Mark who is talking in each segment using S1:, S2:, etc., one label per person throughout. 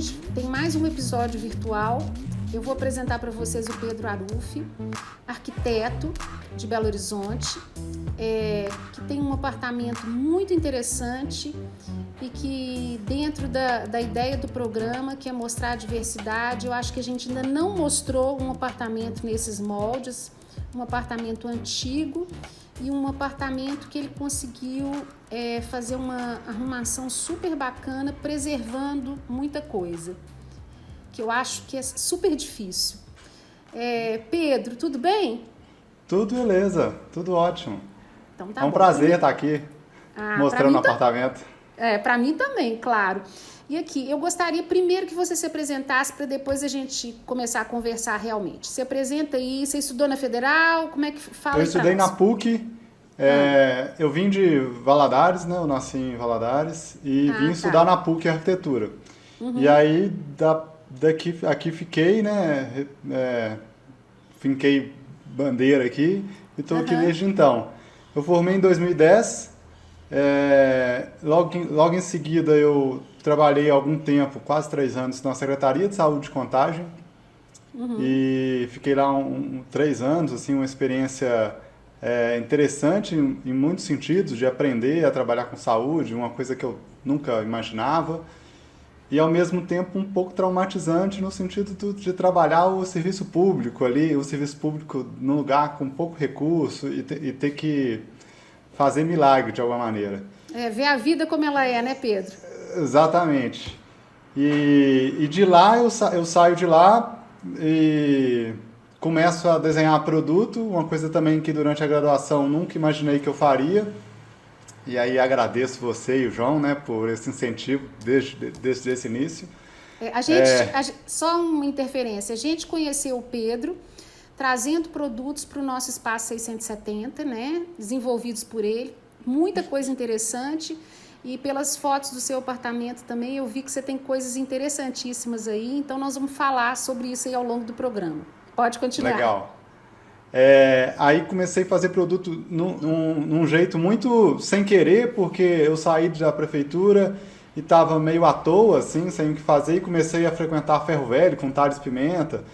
S1: gente tem mais um episódio virtual. Eu vou apresentar para vocês o Pedro Aruffi, arquiteto de Belo Horizonte, que tem um apartamento muito interessante e que dentro da ideia do programa, que é mostrar a diversidade, eu acho que a gente ainda não mostrou um apartamento nesses moldes, um apartamento antigo e um apartamento que ele conseguiu fazer uma arrumação super bacana, preservando muita coisa, que eu acho que é super difícil. Pedro, tudo bem?
S2: Tudo beleza, tudo ótimo.
S1: Então tá
S2: é um
S1: bom.
S2: prazer estar aqui mostrando o apartamento.
S1: Para mim também, claro. E aqui, eu gostaria primeiro que você se apresentasse para depois a gente começar a conversar realmente. Se apresenta aí, você estudou na Federal, como é que fala?
S2: Eu estudei na PUC, eu vim de Valadares, né? Eu nasci em Valadares e vim estudar na PUC Arquitetura. Uhum. E aí, aqui fiquei, né? Finquei bandeira aqui e estou aqui desde então. Eu formei em 2010, logo em seguida eu trabalhei algum tempo, quase 3 anos, na Secretaria de Saúde e Contagem. Uhum. E fiquei lá 3 anos, assim, uma experiência interessante em muitos sentidos, de aprender a trabalhar com saúde, uma coisa que eu nunca imaginava. E ao mesmo tempo um pouco traumatizante no sentido de trabalhar o serviço público ali, o serviço público num lugar com pouco recurso e ter que fazer milagre de alguma maneira.
S1: Ver a vida como ela é, né, Pedro?
S2: Exatamente. E de lá eu saio de lá e começo a desenhar produto, uma coisa também que durante a graduação nunca imaginei que eu faria. E aí agradeço você e o João, né, por esse incentivo desde esse início.
S1: Só uma interferência, a gente conheceu o Pedro trazendo produtos para o nosso Espaço 670, né, desenvolvidos por ele, muita coisa interessante. E pelas fotos do seu apartamento também eu vi que você tem coisas interessantíssimas aí, então nós vamos falar sobre isso aí ao longo do programa. Pode continuar.
S2: Legal. Aí comecei a fazer produto num jeito muito sem querer, porque eu saí da prefeitura e estava meio à toa, assim, sem o que fazer, e comecei a frequentar Ferro Velho com Thales Pimenta,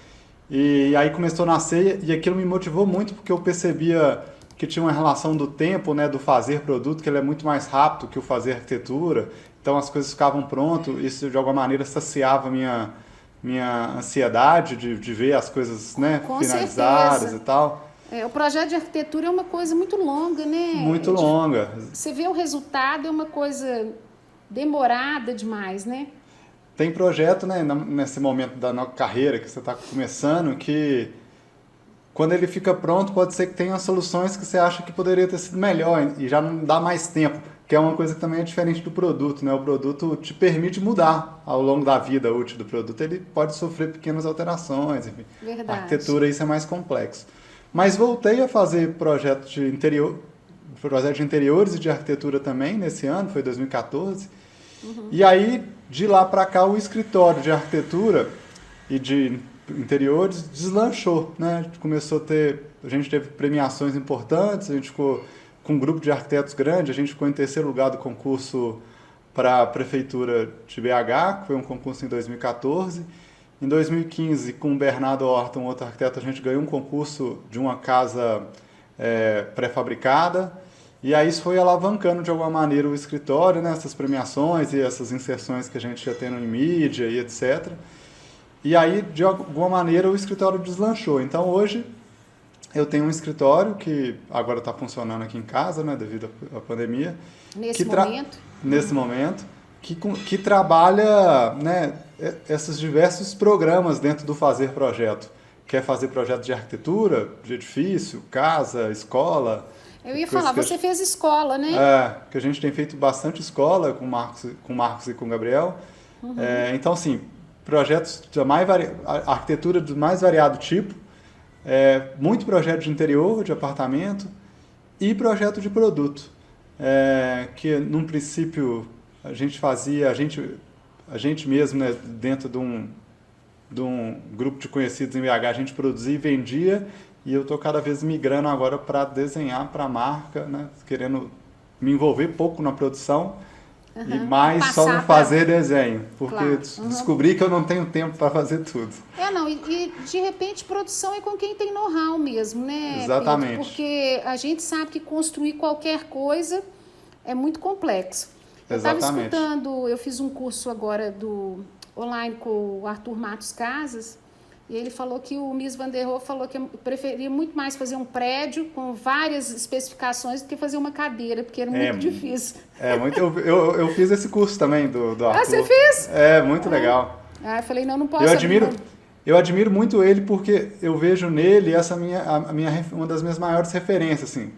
S2: e aí começou a nascer, e aquilo me motivou muito, porque eu percebia que tinha uma relação do tempo, né, do fazer produto, que ele é muito mais rápido que o fazer arquitetura, então as coisas ficavam prontas, isso de alguma maneira saciava minha ansiedade de ver as coisas, né, finalizadas certeza. E tal.
S1: O projeto de arquitetura é uma coisa muito longa, né?
S2: Muito longa.
S1: Você vê o resultado, é uma coisa demorada demais, né?
S2: Tem projeto, né, nesse momento da nossa carreira que você está começando, que quando ele fica pronto, pode ser que tenha soluções que você acha que poderia ter sido melhor e já não dá mais tempo, que é uma coisa que também é diferente do produto, né? O produto te permite mudar ao longo da vida útil do produto, ele pode sofrer pequenas alterações, enfim.
S1: Verdade.
S2: A arquitetura, isso é mais complexo. Mas voltei a fazer projeto de interiores e de arquitetura também nesse ano, foi 2014. Uhum. E aí, de lá para cá, o escritório de arquitetura e de interiores deslanchou, né? A gente teve premiações importantes, a gente ficou com um grupo de arquitetos grande, a gente ficou em 3º lugar do concurso para a Prefeitura de BH, que foi um concurso em 2014. Em 2015, com o Bernardo Horta, um outro arquiteto, a gente ganhou um concurso de uma casa pré-fabricada. E aí isso foi alavancando de alguma maneira o escritório, né? Essas premiações e essas inserções que a gente ia tendo em mídia e etc. E aí, de alguma maneira, o escritório deslanchou. Então, hoje, eu tenho um escritório que agora está funcionando aqui em casa, né, devido à pandemia. Nesse momento, que trabalha, né, esses diversos programas dentro do Fazer Projeto. Quer fazer projeto de arquitetura, de edifício, casa, escola.
S1: Eu ia falar, você fez escola, né?
S2: Que a gente tem feito bastante escola com o Marcos e com o Gabriel. Uhum. Então, assim, projetos de arquitetura do mais variado tipo, muito projeto de interior, de apartamento e projeto de produto, que num princípio a gente fazia, a gente mesmo, né, dentro de um grupo de conhecidos em BH, a gente produzia e vendia, e eu estou cada vez migrando agora para desenhar para a marca, né, querendo me envolver pouco na produção E mais só no fazer desenho, porque
S1: Claro.
S2: descobri que eu não tenho tempo para fazer tudo.
S1: Não, e de repente produção é com quem tem know-how mesmo, né,
S2: Exatamente.
S1: Pedro? Porque a gente sabe que construir qualquer coisa é muito complexo. Eu estava
S2: Exatamente.
S1: escutando, eu fiz um curso agora online com o Arthur Matos Casas, e ele falou que o Mies van der Rohe falou que preferia muito mais fazer um prédio com várias especificações do que fazer uma cadeira, porque era muito difícil.
S2: Eu fiz esse curso também do Arthur.
S1: Ah, você fez?
S2: É, muito legal.
S1: Ah, eu falei, não posso
S2: Eu admiro muito ele porque eu vejo nele uma das minhas maiores referências. Assim.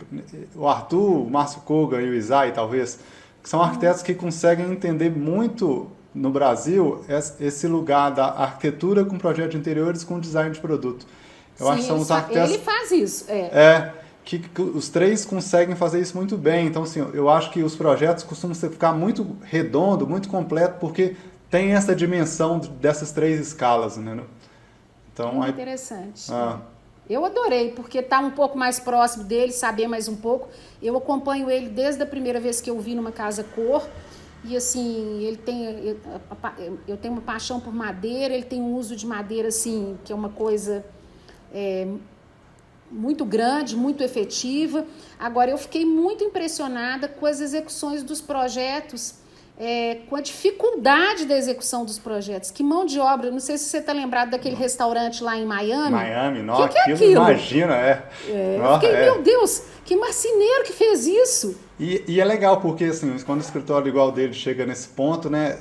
S2: O Arthur, o Márcio Kogan e o Isai, talvez, que são arquitetos que conseguem entender muito no Brasil esse lugar da arquitetura com projeto de interiores com design de produto. Eu acho que são os arquitetos...
S1: Ele faz isso,
S2: que os três conseguem fazer isso muito bem. Então, assim, eu acho que os projetos costumam ficar muito redondo, muito completo, porque tem essa dimensão dessas três escalas, né? Então,
S1: interessante. Eu adorei, porque tá um pouco mais próximo dele, saber mais um pouco. Eu acompanho ele desde a primeira vez que eu vi numa casa cor. E assim, eu tenho uma paixão por madeira, ele tem um uso de madeira, assim, que é uma coisa muito grande, muito efetiva. Agora, eu fiquei muito impressionada com as execuções dos projetos, com a dificuldade da execução dos projetos. Que mão de obra, não sei se você está lembrado daquele restaurante lá em Miami.
S2: Nossa,
S1: que é aquilo?
S2: Imagina,
S1: eu fiquei, meu Deus, que marceneiro que fez isso.
S2: E é legal, porque assim, quando o escritório igual dele chega nesse ponto, né?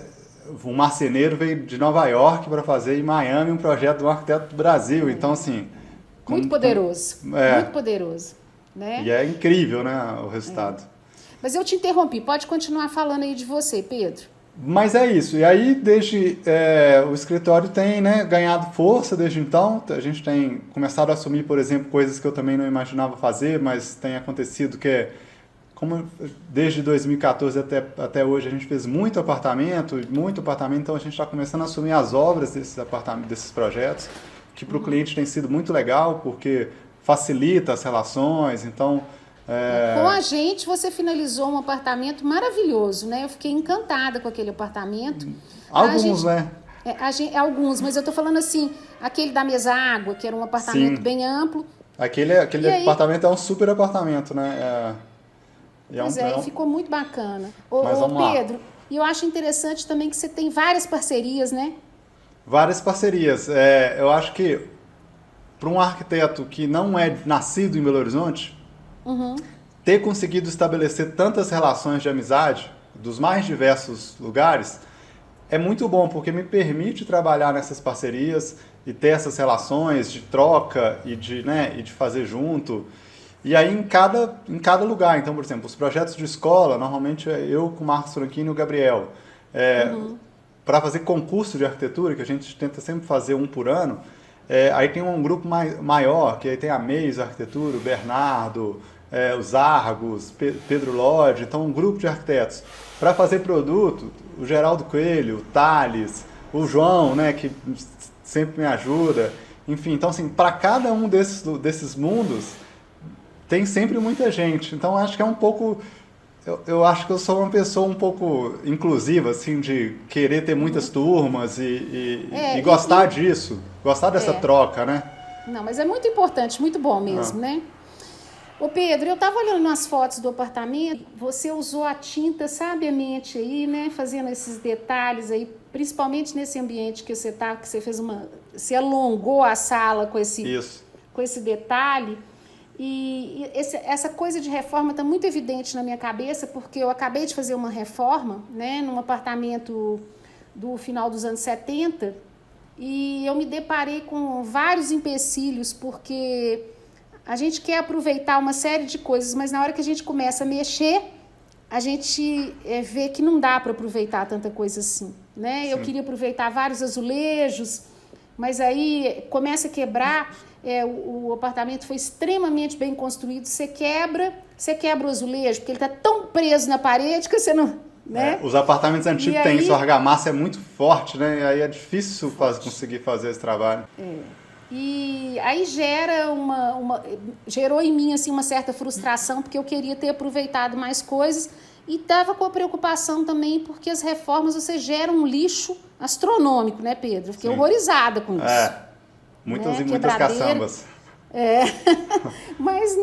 S2: Um marceneiro veio de Nova York para fazer em Miami um projeto de um arquiteto do Brasil. Então, assim...
S1: Muito poderoso, muito poderoso. Né?
S2: E é incrível, né, o resultado.
S1: Mas eu te interrompi, pode continuar falando aí de você, Pedro.
S2: Mas é isso, e aí o escritório tem, né, ganhado força desde então. A gente tem começado a assumir, por exemplo, coisas que eu também não imaginava fazer, mas tem acontecido que como desde 2014 até hoje a gente fez muito apartamento, então a gente está começando a assumir as obras desses projetos, que para o cliente tem sido muito legal, porque facilita as relações, então...
S1: Com a gente, você finalizou um apartamento maravilhoso, né? Eu fiquei encantada com aquele apartamento.
S2: Alguns, né?
S1: Alguns, mas eu tô falando assim, aquele da mesa água, que era um apartamento bem amplo.
S2: Aquele apartamento é um super apartamento, né?
S1: E ficou muito bacana. Pedro, e eu acho interessante também que você tem várias parcerias, né?
S2: Várias parcerias. Eu acho que para um arquiteto que não é nascido em Belo Horizonte, ter conseguido estabelecer tantas relações de amizade dos mais diversos lugares é muito bom, porque me permite trabalhar nessas parcerias e ter essas relações de troca e de fazer junto. E aí em cada lugar. Então, por exemplo, os projetos de escola, normalmente é eu com o Marcos Franquini e o Gabriel. Para fazer concurso de arquitetura, que a gente tenta sempre fazer um por ano, aí tem um grupo maior, que aí tem a Meis Arquitetura, o Bernardo, os Argos, Pedro Lodge, então um grupo de arquitetos. Para fazer produto, o Geraldo Coelho, o Thales, o João, né, que sempre me ajuda. Enfim, então assim, para cada um desses mundos, tem sempre muita gente. Então acho que é um pouco... Eu acho que eu sou uma pessoa um pouco inclusiva, assim, de querer ter muitas turmas e gostar disso, gostar dessa troca, né?
S1: Não, mas é muito importante, muito bom mesmo, né? Ô Pedro, eu estava olhando nas fotos do apartamento, você usou a tinta sabiamente aí, né? Fazendo esses detalhes aí, principalmente nesse ambiente que você fez você alongou a sala com esse detalhe. E essa coisa de reforma está muito evidente na minha cabeça, porque eu acabei de fazer uma reforma, né, num apartamento do final dos anos 70, e eu me deparei com vários empecilhos, porque a gente quer aproveitar uma série de coisas, mas na hora que a gente começa a mexer, a gente vê que não dá para aproveitar tanta coisa assim, né? Eu queria aproveitar vários azulejos, mas aí começa a quebrar. O apartamento foi extremamente bem construído, você quebra o azulejo, porque ele está tão preso na parede que você não... Né?
S2: Os apartamentos antigos têm isso, a argamassa é muito forte, né? E aí é difícil conseguir fazer esse trabalho.
S1: E aí gerou em mim assim, uma certa frustração, porque eu queria ter aproveitado mais coisas, E estava com a preocupação também, porque as reformas você gera um lixo astronômico, né, Pedro? Eu fiquei horrorizada com isso.
S2: Muitas
S1: né?
S2: e muitas caçambas.
S1: Mas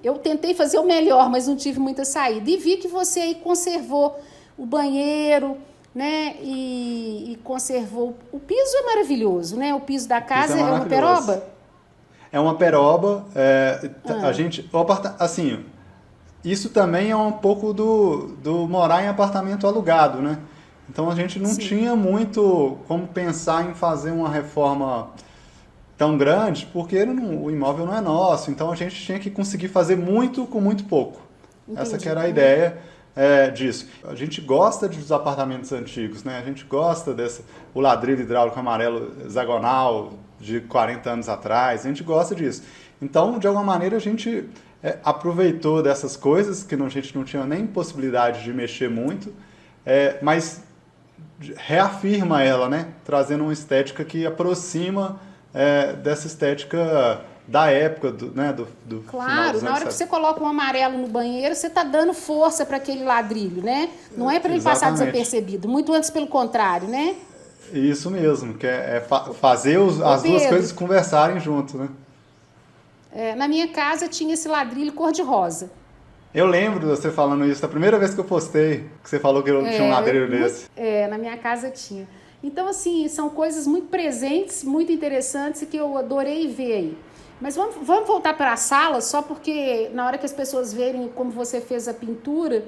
S1: eu tentei fazer o melhor, mas não tive muita saída. E vi que você aí conservou o banheiro, né? E conservou. O piso é maravilhoso, né? O piso da casa é uma peroba?
S2: É uma peroba. A gente. Assim, isso também é um pouco do morar em apartamento alugado, né? Então a gente não tinha muito como pensar em fazer uma reforma tão grande, porque o imóvel não é nosso. Então a gente tinha que conseguir fazer muito com muito pouco. Entendi. Essa que era a ideia disso. A gente gosta dos apartamentos antigos, né? A gente gosta o ladrilho hidráulico amarelo hexagonal de 40 anos atrás. A gente gosta disso. Então, de alguma maneira, a gente aproveitou dessas coisas que a gente não tinha nem possibilidade de mexer muito, mas reafirma ela, né? Trazendo uma estética que aproxima dessa estética da época, do
S1: Claro, na hora que você coloca um amarelo no banheiro, você está dando força para aquele ladrilho, né? Não é para ele passar desapercebido, muito antes pelo contrário, né?
S2: Isso mesmo, que fazer as duas coisas conversarem junto, né?
S1: Na minha casa tinha esse ladrilho cor-de-rosa.
S2: Eu lembro de você falando isso, a primeira vez que eu postei, que você falou que eu tinha um ladrilho desse.
S1: Na minha casa tinha. Então, assim, são coisas muito presentes, muito interessantes e que eu adorei ver aí. Mas vamos voltar para a sala, só porque na hora que as pessoas verem como você fez a pintura,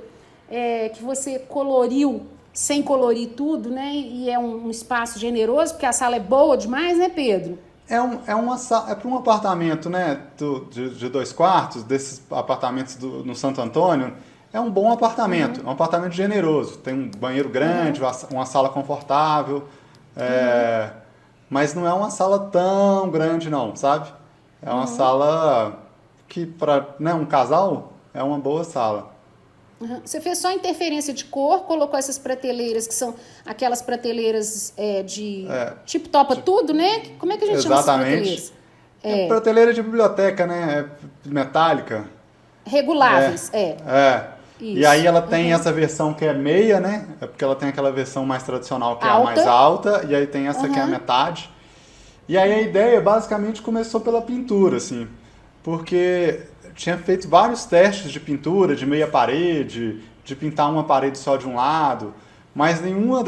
S1: que você coloriu sem colorir tudo, né? E é um espaço generoso, porque a sala é boa demais, né, Pedro?
S2: É para um apartamento, né, de 2 quartos, desses apartamentos no Santo Antônio, é um bom apartamento, é um apartamento generoso. Tem um banheiro grande, uma sala confortável, mas não é uma sala tão grande não, sabe? É uma sala que para um casal é uma boa sala.
S1: Você fez só interferência de cor, colocou essas prateleiras, que são aquelas prateleiras tipo topa tudo, né? Como é que a gente chama essas prateleiras?
S2: Prateleira de biblioteca, né? Metálica.
S1: Reguláveis,
S2: Isso. E aí ela tem essa versão que é meia, né? É porque ela tem aquela versão mais tradicional que é a mais alta, e aí tem essa que é a metade. E aí a ideia basicamente começou pela pintura, assim, porque tinha feito vários testes de pintura, de meia parede, de pintar uma parede só de um lado, mas nenhuma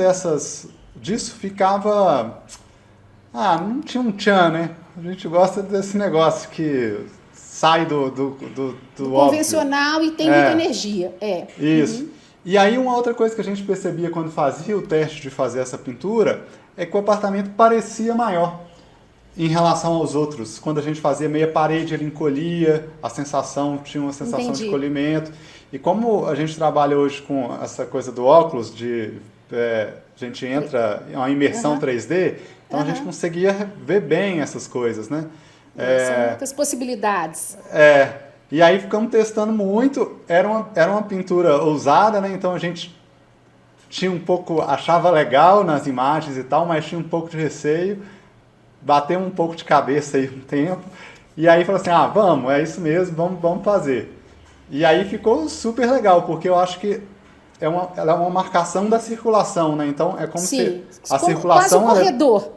S2: disso ficava... não tinha um tchan, né? A gente gosta desse negócio que sai do
S1: convencional
S2: óbvio.
S1: E tem muita energia.
S2: Isso. E aí uma outra coisa que a gente percebia quando fazia o teste de fazer essa pintura é que o apartamento parecia maior em relação aos outros. Quando a gente fazia meia parede, ele encolhia, tinha uma sensação de encolhimento. E como a gente trabalha hoje com essa coisa do óculos, a gente entra em uma imersão 3D, então a gente conseguia ver bem essas coisas, né?
S1: São muitas possibilidades.
S2: E aí ficamos testando muito. Era uma pintura ousada, né? Então a gente tinha achava legal nas imagens e tal, mas tinha um pouco de receio. Bateu um pouco de cabeça aí um tempo, e aí falou assim, vamos, é isso mesmo, vamos fazer. E aí ficou super legal, porque eu acho que ela é uma marcação da circulação, né? Então é como se a circulação...
S1: Quase um corredor.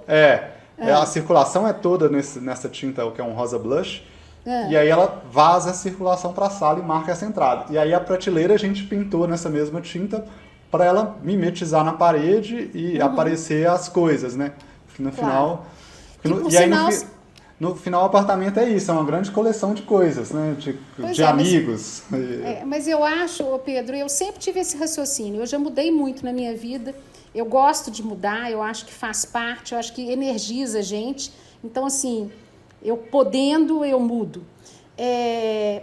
S2: A circulação é toda nessa tinta, que é um rosa blush, e aí ela vaza a circulação para a sala e marca essa entrada. E aí a prateleira a gente pintou nessa mesma tinta para ela mimetizar na parede e aparecer as coisas, né? Que no final... No final o apartamento é isso, é uma grande coleção de coisas, né? De amigos.
S1: Mas eu acho, Pedro, eu sempre tive esse raciocínio, eu já mudei muito na minha vida, eu gosto de mudar, eu acho que faz parte, eu acho que energiza a gente, então assim, eu mudo.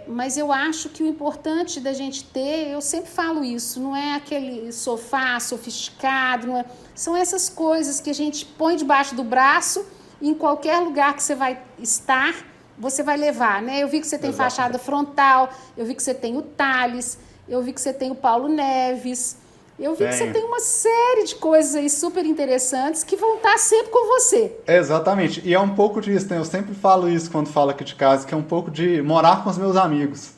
S1: Mas eu acho que o importante da gente ter, eu sempre falo isso, não é aquele sofá sofisticado, são essas coisas que a gente põe debaixo do braço. Em qualquer lugar que você vai estar, você vai levar, né? Eu vi que você tem fachada frontal, eu vi que você tem o Thales, eu vi que você tem o Paulo Neves, eu vi que você tem uma série de coisas aí super interessantes que vão estar sempre com você.
S2: Exatamente, e é um pouco disso, né? Eu sempre falo isso quando falo aqui de casa, que é um pouco de morar com os meus amigos.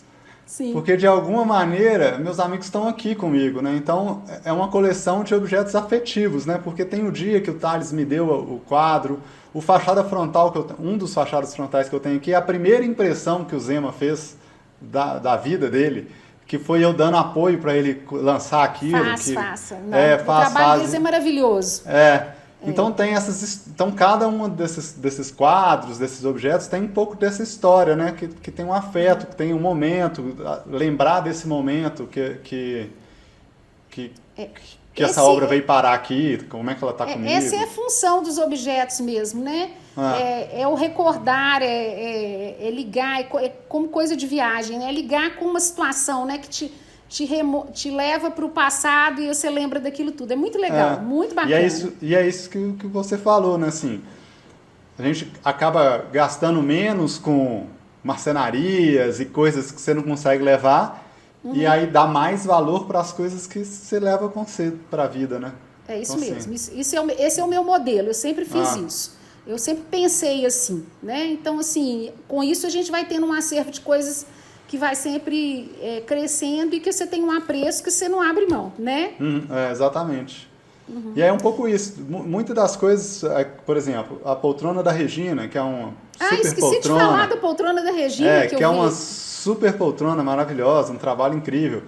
S1: Sim.
S2: Porque, de alguma maneira, meus amigos estão aqui comigo, né? Então, é uma coleção de objetos afetivos, né? Porque tem o dia que o Thales me deu o quadro, o fachada frontal, um dos fachadas frontais que eu tenho aqui, é a primeira impressão que o Zema fez da vida dele, que foi eu dando apoio para ele lançar aquilo.
S1: Faça.
S2: O
S1: trabalho deles é maravilhoso.
S2: Então então cada um desses quadros, desses objetos tem um pouco dessa história, né? Que tem um afeto, que tem um momento, lembrar desse momento que essa obra veio parar aqui, como é que ela está comigo.
S1: Essa é a função dos objetos mesmo, né? É o recordar, é ligar, é como coisa de viagem, é ligar com uma situação, né? Que te leva para o passado e você lembra daquilo tudo. É muito legal, muito bacana.
S2: E é isso que você falou, né? Assim, a gente acaba gastando menos com marcenarias e coisas que você não consegue levar, e aí dá mais valor para as coisas que você leva com você para a vida, né?
S1: É isso
S2: então,
S1: mesmo. Assim, esse é o meu modelo. Eu sempre fiz isso. Eu sempre pensei assim, né? Então, assim, com isso a gente vai tendo um acervo de coisas que vai sempre crescendo e que você tem um apreço que você não abre mão, né?
S2: Exatamente. E é um pouco isso. Muitas das coisas, por exemplo, a poltrona da Regina, que é uma super
S1: esqueci
S2: poltrona.
S1: De falar da poltrona da Regina,
S2: que é uma super poltrona maravilhosa, um trabalho incrível.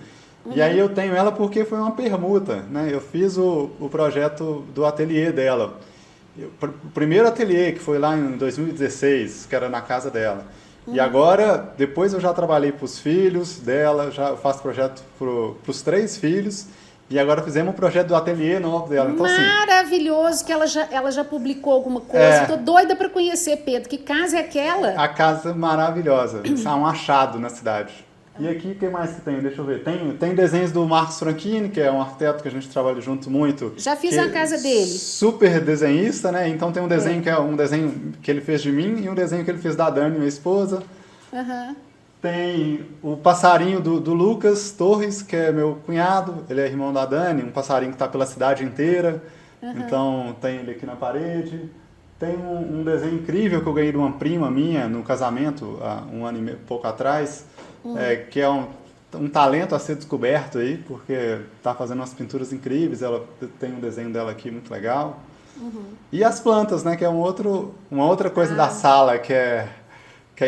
S2: E aí eu tenho ela porque foi uma permuta, né? Eu fiz o projeto do ateliê dela. O primeiro ateliê, que foi lá em 2016, que era na casa dela. E agora, depois eu já trabalhei para os filhos dela, já faço projeto para os 3 filhos, e agora fizemos um projeto do ateliê novo dela. Então,
S1: maravilhoso, assim, que ela já publicou alguma coisa. Estou doida para conhecer, Pedro. Que casa é aquela?
S2: A casa maravilhosa, é um achado na cidade. E aqui, o que mais que tem? Deixa eu ver. Tem desenhos do Marcos Franchini, que é um arquiteto que a gente trabalha junto muito.
S1: Já fiz a casa dele.
S2: Super desenhista, né? Então tem um desenho que é um desenho que ele fez de mim e um desenho que ele fez da Dani, minha esposa. Tem o passarinho do Lucas Torres, que é meu cunhado. Ele é irmão da Dani, um passarinho que está pela cidade inteira. Então tem ele aqui na parede. Tem um desenho incrível que eu ganhei de uma prima minha no casamento, há um ano e pouco atrás. Que é um talento a ser descoberto aí, porque está fazendo umas pinturas incríveis, ela tem um desenho dela aqui muito legal. E as plantas, né, que é uma outra coisa da sala que é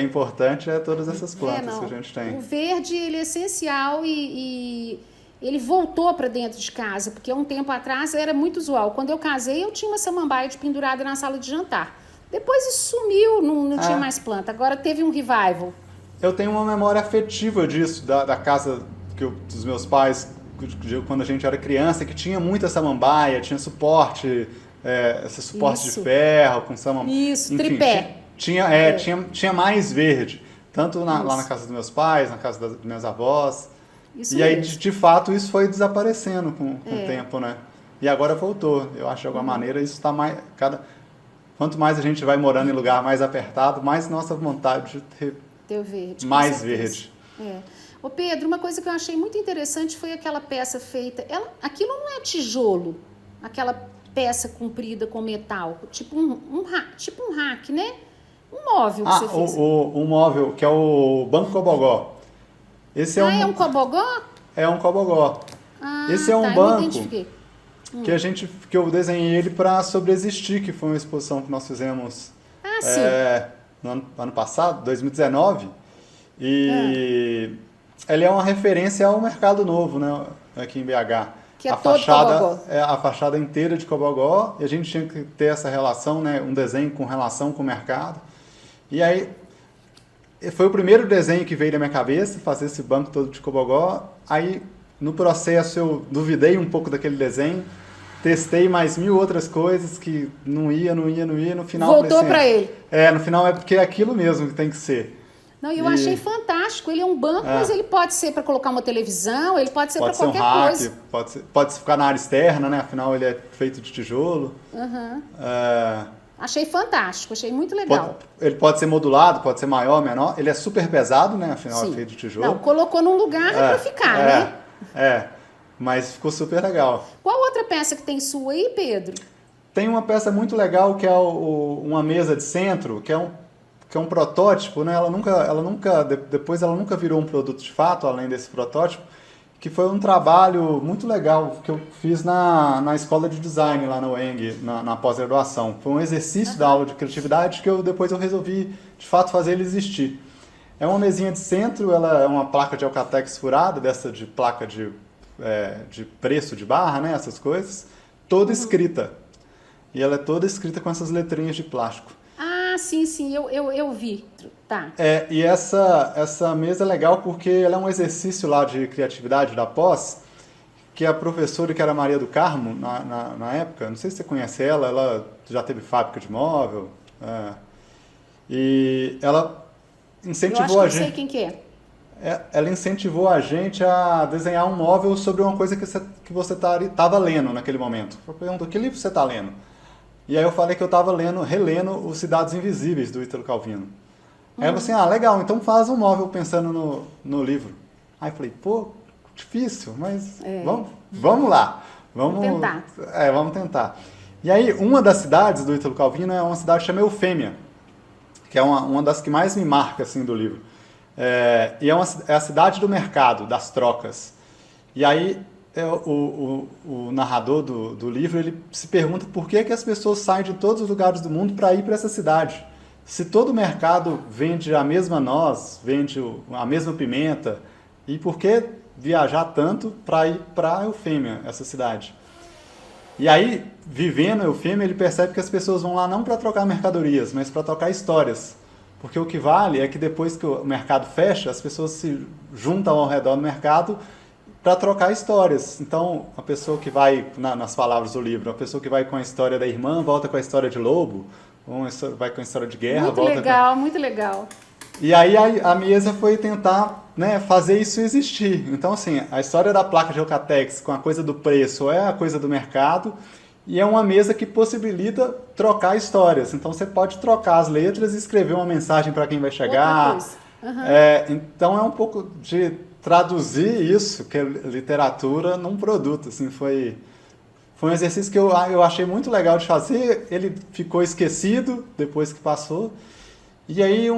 S2: importante, todas essas plantas que a gente tem.
S1: O verde, ele é essencial e ele voltou para dentro de casa, porque um tempo atrás era muito usual. Quando eu casei, eu tinha uma samambaia pendurada na sala de jantar. Depois isso sumiu, não tinha mais planta. Agora teve um revival.
S2: Eu tenho uma memória afetiva disso, da casa dos meus pais, quando a gente era criança, que tinha muita samambaia, tinha suporte, esse suporte de ferro com samambaia.
S1: Isso, enfim, tripé.
S2: Tinha mais verde, tanto lá na casa dos meus pais, na casa das minhas avós. Isso e aí, de fato, isso foi desaparecendo com o tempo, né? E agora voltou. Eu acho, de alguma maneira, isso está mais... Quanto mais a gente vai morando em lugar mais apertado, mais nossa vontade de ter
S1: verde,
S2: mais verde.
S1: Ô Pedro, uma coisa que eu achei muito interessante foi aquela peça feita... aquilo não é tijolo, aquela peça comprida com metal, tipo um rack, né? Um móvel que você fez.
S2: O móvel, que é o Banco Cobogó. Esse
S1: é um cobogó?
S2: É um cobogó. Esse é um banco que eu desenhei ele para Sobreexistir, que foi uma exposição que nós fizemos no ano passado, 2019. E ele é uma referência ao Mercado Novo, né, aqui em BH.
S1: Que é todo cobogó.
S2: A fachada inteira de cobogó, e a gente tinha que ter essa relação, né, um desenho com relação com o mercado. E aí foi o primeiro desenho que veio da minha cabeça, fazer esse banco todo de cobogó. Aí, no processo, eu duvidei um pouco daquele desenho, testei mais 1000 outras coisas que não ia, no final...
S1: Voltou para ele.
S2: No final é porque é aquilo mesmo que tem que ser.
S1: Não, eu achei fantástico. Ele é um banco, mas ele pode ser para colocar uma televisão, ele pode ser para qualquer coisa.
S2: Pode ficar na área externa, né? Afinal, ele é feito de tijolo.
S1: Achei fantástico, achei muito legal.
S2: Ele pode ser modulado, pode ser maior, menor. Ele é super pesado, né? Afinal, é feito de tijolo.
S1: Não, colocou num lugar para ficar, né?
S2: Mas ficou super legal.
S1: Qual outra peça que tem sua aí, Pedro?
S2: Tem uma peça muito legal que é uma mesa de centro, que que é um protótipo, né? Depois ela nunca virou um produto de fato, além desse protótipo, que foi um trabalho muito legal que eu fiz na escola de design lá na UENG, na pós-graduação. Foi um exercício da aula de criatividade que depois eu resolvi, de fato, fazer ele existir. É uma mesinha de centro, ela é uma placa de Alcatex furada, dessa de placa de preço de barra, né? Essas coisas, toda escrita. E ela é toda escrita com essas letrinhas de plástico.
S1: Ah, sim, eu vi. Tá.
S2: E essa mesa é legal porque ela é um exercício lá de criatividade da pós, que a professora, que era Maria do Carmo, na época, não sei se você conhece ela já teve fábrica de móvel, e ela incentivou a gente...
S1: Eu acho que eu sei quem que é.
S2: Ela incentivou a gente a desenhar um móvel sobre uma coisa que você estava lendo naquele momento. Eu pergunto, que livro você está lendo? E aí eu falei que eu estava relendo Os Cidades Invisíveis, do Ítalo Calvino. Aí ela falou assim, legal, então faz um móvel pensando no livro. Aí eu falei, pô, difícil, mas vamos lá. Vamos tentar. Vamos tentar. E aí, uma das cidades do Ítalo Calvino é uma cidade chamada Eufêmia, que é uma das que mais me marca assim, do livro. E é a cidade do mercado, das trocas. E aí, o narrador do livro, ele se pergunta por que as pessoas saem de todos os lugares do mundo para ir para essa cidade. Se todo o mercado vende a mesma noz, vende a mesma pimenta, e por que viajar tanto para ir para Eufêmia, essa cidade? E aí, vivendo Eufêmia, ele percebe que as pessoas vão lá não para trocar mercadorias, mas para trocar histórias. Porque o que vale é que depois que o mercado fecha, as pessoas se juntam ao redor do mercado para trocar histórias. Então, a pessoa que vai, nas palavras do livro, a pessoa que vai com a história da irmã, volta com a história de lobo, vai com a história de guerra.
S1: Muito legal.
S2: E aí a mesa foi tentar, né, fazer isso existir. Então, assim, a história da placa de Alcatex com a coisa do preço é a coisa do mercado, e é uma mesa que possibilita trocar histórias. Então, você pode trocar as letras e escrever uma mensagem para quem vai chegar. Então, é um pouco de traduzir isso, que é literatura, num produto. Assim, foi um exercício que eu achei muito legal de fazer. Ele ficou esquecido depois que passou. E aí,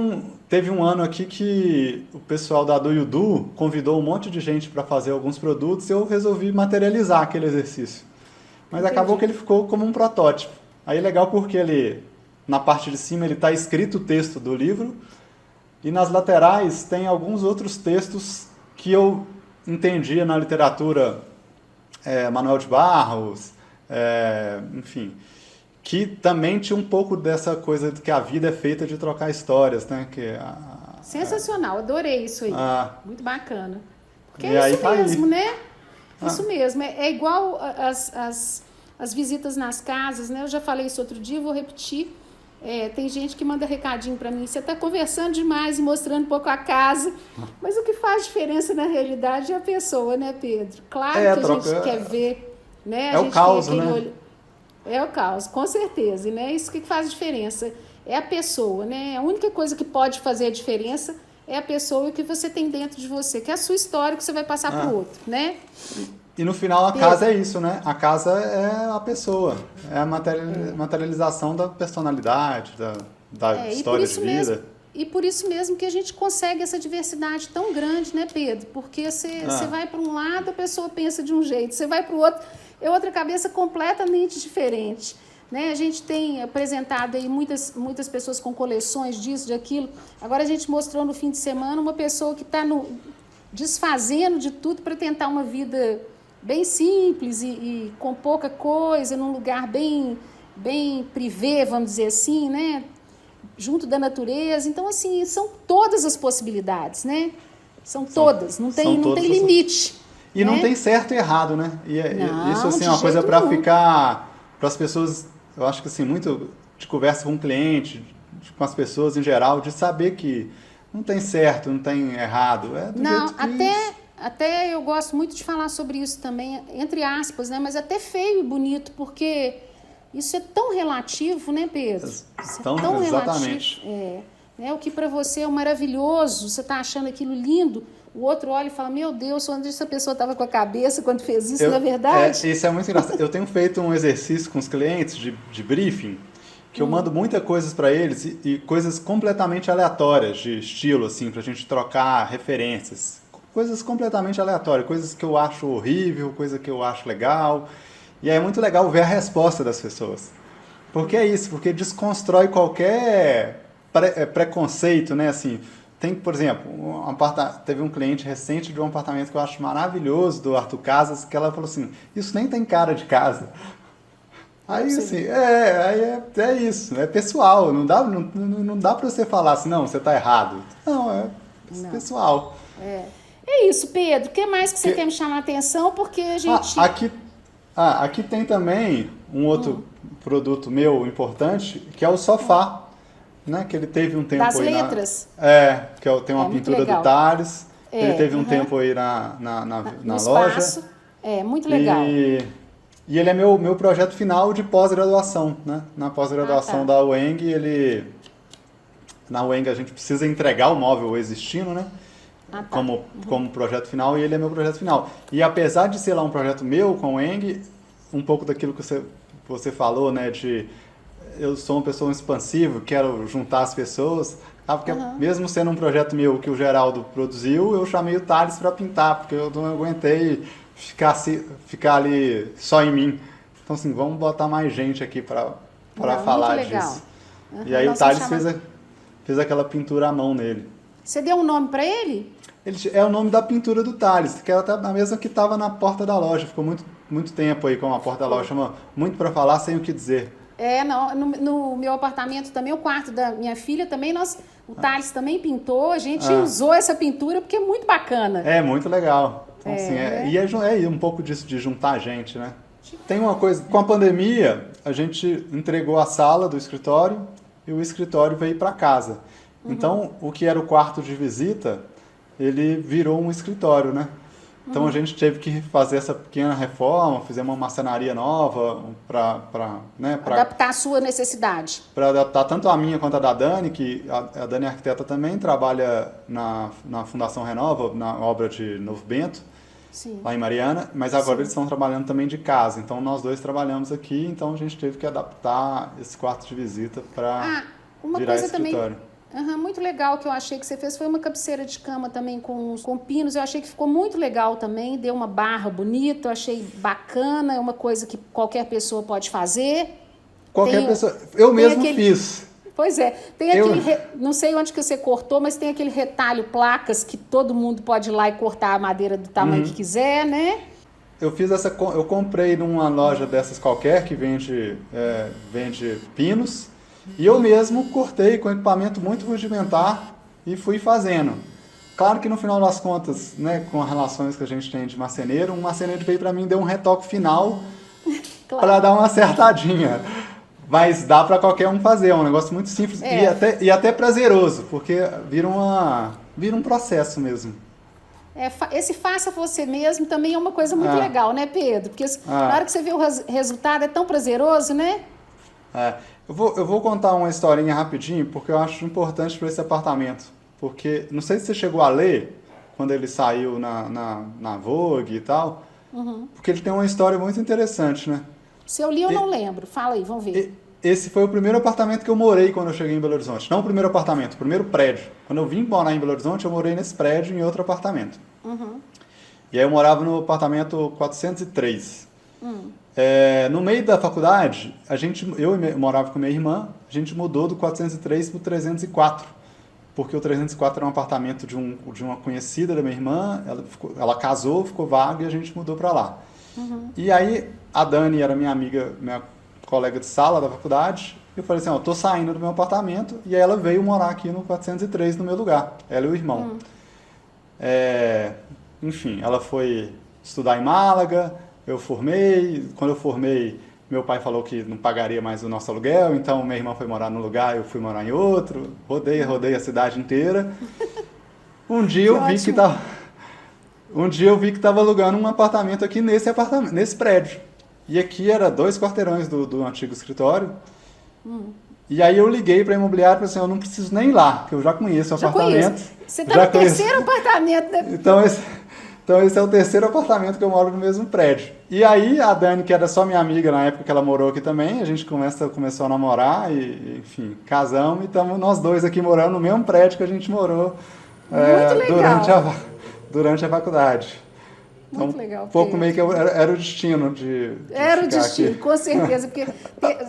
S2: teve um ano aqui que o pessoal da Do You Do convidou um monte de gente para fazer alguns produtos, e eu resolvi materializar aquele exercício. Mas acabou que ele ficou como um protótipo. Aí é legal porque na parte de cima ele está escrito o texto do livro, e nas laterais tem alguns outros textos que eu entendia na literatura, Manuel de Barros, enfim, que também tinha um pouco dessa coisa de que a vida é feita de trocar histórias, né?
S1: Sensacional, adorei isso aí. Muito bacana. Porque é isso mesmo, né? Isso mesmo. É igual as visitas nas casas, né? Eu já falei isso outro dia, vou repetir. Tem gente que manda recadinho para mim. Você está conversando demais e mostrando um pouco a casa. Mas o que faz diferença na realidade é a pessoa, né, Pedro? Claro que a gente quer ver, né?
S2: É o caos, né?
S1: É o caos, com certeza. E né, isso que faz diferença é a pessoa, né? A única coisa que pode fazer a diferença é a pessoa e o que você tem dentro de você, que é a sua história que você vai passar para o outro, né?
S2: E no final a casa é isso, né? A casa é a pessoa, é a materialização da personalidade, da história de vida.
S1: E por isso mesmo que a gente consegue essa diversidade tão grande, né, Pedro? Porque você vai para um lado, a pessoa pensa de um jeito, você vai para o outro, é outra cabeça completamente diferente. Né? A gente tem apresentado aí muitas pessoas com coleções disso, de aquilo. Agora a gente mostrou no fim de semana uma pessoa que está desfazendo de tudo para tentar uma vida bem simples e com pouca coisa, num lugar bem privê, vamos dizer assim, né? Junto da natureza. Então, assim, são todas as possibilidades, né? São todas, não tem limite.
S2: E não tem certo e errado, né? Isso assim, é uma coisa para ficar, para as pessoas, eu acho que assim, muito de conversa com o cliente, com as pessoas em geral, de saber que não tem certo, não tem errado. Até eu gosto muito de falar sobre isso também, entre aspas, né? Mas até feio e bonito, porque isso é tão relativo, né, Pedro? Tão exatamente.
S1: Né? O que para você é maravilhoso, você está achando aquilo lindo, o outro olha e fala, meu Deus, onde essa pessoa estava com a cabeça quando fez isso, não é verdade?
S2: Isso é muito engraçado. Eu tenho feito um exercício com os clientes de briefing, que eu mando muitas coisas para eles e coisas completamente aleatórias de estilo, assim, pra gente trocar referências. Coisas completamente aleatórias, coisas que eu acho horrível, coisa que eu acho legal. E aí é muito legal ver a resposta das pessoas. Porque é isso, porque desconstrói qualquer preconceito, né? Assim, tem, por exemplo, teve um cliente recente de um apartamento que eu acho maravilhoso, do Arthur Casas, que ela falou assim, isso nem tem cara de casa. Aí, assim, é isso, é pessoal, não dá pra você falar assim, não, você tá errado. Não, pessoal.
S1: É isso, Pedro, o que mais que você quer me chamar a atenção? Porque a gente...
S2: Aqui tem também um outro produto meu importante, que é o sofá, né? Que ele teve um tempo
S1: das
S2: aí
S1: letras.
S2: Que tem uma pintura do Thales. Ele teve um tempo aí na loja.
S1: Espaço. Muito legal.
S2: E ele é meu projeto final de pós-graduação, né? Na pós-graduação da UENG, na UENG a gente precisa entregar o móvel existindo, né? Como projeto final, e ele é meu projeto final. E apesar de ser lá um projeto meu com o UENG, um pouco daquilo que você falou, né? Eu sou uma pessoa expansiva, quero juntar as pessoas. Porque mesmo sendo um projeto meu que o Geraldo produziu, eu chamei o Thales para pintar, porque eu não aguentei ficar ali só em mim. Então, assim, vamos botar mais gente aqui para falar disso. E aí o Thales fez aquela pintura à mão nele.
S1: Você deu um nome para ele?
S2: É o nome da pintura do Thales, que era a mesma que estava na porta da loja. Ficou muito tempo aí com a porta da loja. Chama Muito para Falar Sem o Que Dizer.
S1: No meu apartamento também, o quarto da minha filha também, o Thales também pintou, a gente usou essa pintura porque é muito bacana. É muito legal. Então, assim, um pouco disso de juntar gente, né? Tem uma coisa, com a pandemia, a gente entregou a sala do escritório e o escritório veio para casa. Então, o que era o quarto de visita, ele virou um escritório, né? Então a gente teve que fazer essa pequena reforma, fizemos uma marcenaria nova para adaptar a sua necessidade.
S2: Para adaptar tanto a minha quanto a da Dani, que a Dani é arquiteta também, trabalha na Fundação Renova, na obra de Novo Bento, lá em Mariana, mas agora eles estão trabalhando também de casa. Então nós dois trabalhamos aqui, então a gente teve que adaptar esse quarto de visita para virar escritório.
S1: Muito legal que eu achei que você fez foi uma cabeceira de cama também com pinos. Eu achei que ficou muito legal também, deu uma barra bonita, eu achei bacana, é uma coisa que qualquer pessoa pode fazer.
S2: Pessoa, eu mesmo fiz.
S1: Pois é, tem não sei onde que você cortou, mas tem aquele retalho placas que todo mundo pode ir lá e cortar a madeira do tamanho que quiser, né?
S2: Eu comprei numa loja dessas qualquer que vende pinos. E eu mesmo cortei com equipamento muito rudimentar e fui fazendo. Claro que no final das contas, né, com as relações que a gente tem de marceneiro, um marceneiro veio para mim e deu um retoque final para dar uma acertadinha. Mas dá para qualquer um fazer, é um negócio muito simples e até prazeroso, porque vira um processo mesmo.
S1: Esse faça você mesmo também é uma coisa muito legal, né, Pedro? Porque na hora que você vê o resultado é tão prazeroso, né?
S2: Eu vou contar uma historinha rapidinho, porque eu acho importante para esse apartamento. Porque, não sei se você chegou a ler, quando ele saiu na Vogue e tal, porque ele tem uma história muito interessante, né?
S1: Se eu li, eu não lembro. Fala aí, vamos ver.
S2: Esse foi o primeiro apartamento que eu morei quando eu cheguei em Belo Horizonte. Não o primeiro apartamento, o primeiro prédio. Quando eu vim morar em Belo Horizonte, eu morei nesse prédio em outro apartamento. E aí eu morava no apartamento 403. No meio da faculdade, eu morava com minha irmã, a gente mudou do 403 para o 304, porque o 304 era um apartamento de uma conhecida da minha irmã, ela casou, ficou vaga e a gente mudou para lá. E aí a Dani era minha amiga, minha colega de sala da faculdade, e eu falei assim, eu tô saindo do meu apartamento, e aí ela veio morar aqui no 403 no meu lugar, ela e o irmão. Enfim, ela foi estudar em Málaga. Eu formei, quando eu formei, meu pai falou que não pagaria mais o nosso aluguel, então minha irmã foi morar num lugar, eu fui morar em outro, rodei a cidade inteira. Um dia eu vi que estava alugando um apartamento aqui nesse prédio. E aqui era 2 quarteirões do antigo escritório. E aí eu liguei para a imobiliária e falei assim, eu não preciso nem ir lá, porque eu já conheço o apartamento.
S1: Você está no terceiro apartamento, né?
S2: Então Então esse é o terceiro apartamento que eu moro no mesmo prédio. E aí a Dani, que era só minha amiga na época que ela morou aqui também, a gente começou a namorar e, enfim, casamos e estamos nós dois aqui morando no mesmo prédio que a gente morou durante a faculdade. Então,
S1: Muito legal.
S2: Um pouco meio que era o destino de
S1: Era o
S2: ficar
S1: destino,
S2: aqui.
S1: com certeza, porque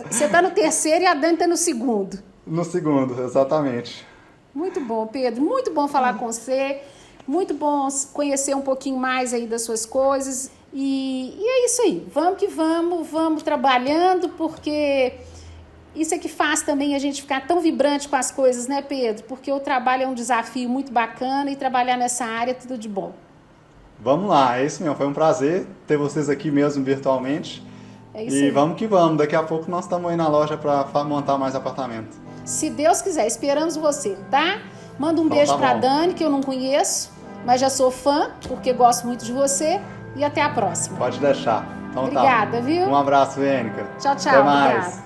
S1: você está no terceiro e a Dani está no segundo.
S2: No segundo, exatamente.
S1: Muito bom, Pedro. Muito bom falar com você. Muito bom conhecer um pouquinho mais aí das suas coisas. E é isso aí. Vamos que vamos trabalhando, porque isso é que faz também a gente ficar tão vibrante com as coisas, né, Pedro? Porque o trabalho é um desafio muito bacana e trabalhar nessa área é tudo de bom.
S2: Vamos lá, é isso mesmo. Foi um prazer ter vocês aqui mesmo virtualmente.
S1: É isso aí.
S2: E vamos que vamos. Daqui a pouco nós estamos aí na loja para montar mais apartamento.
S1: Se Deus quiser, esperamos você, tá? Manda um
S2: Então,
S1: beijo
S2: tá
S1: pra
S2: bom.
S1: Dani, que eu não conheço, mas já sou fã, porque gosto muito de você. E até a próxima.
S2: Pode deixar. Então
S1: Obrigada,
S2: tá.
S1: viu?
S2: Um abraço, Ênica.
S1: Tchau, tchau.
S2: Até mais.
S1: Obrigada.